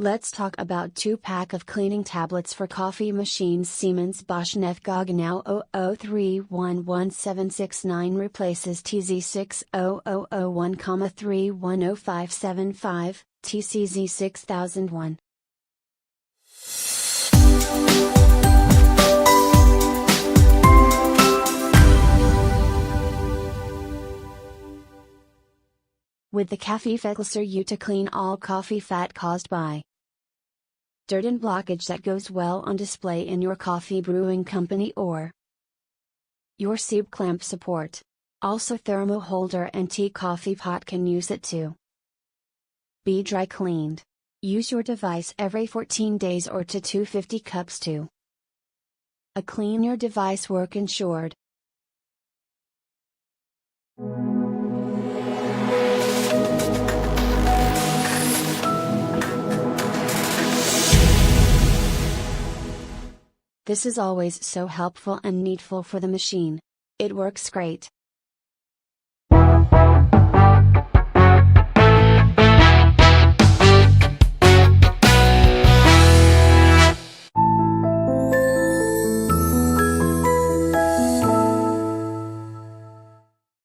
Let's talk about 2-pack of cleaning tablets for coffee machines. Siemens Bosch Neff Gaggenau 003111769 replaces TZ60001,310575, TCZ6001. With the Kaffeefettlöser you to clean all coffee fat caused by dirt and blockage that goes well on display in your coffee brewing company or your Sieb clamp support. Also Thermo holder and tea coffee pot can use it too. Be dry cleaned. Use your device every 14 days or to 250 cups to clean your device work ensured. This is always so helpful and needful for the machine. It works great.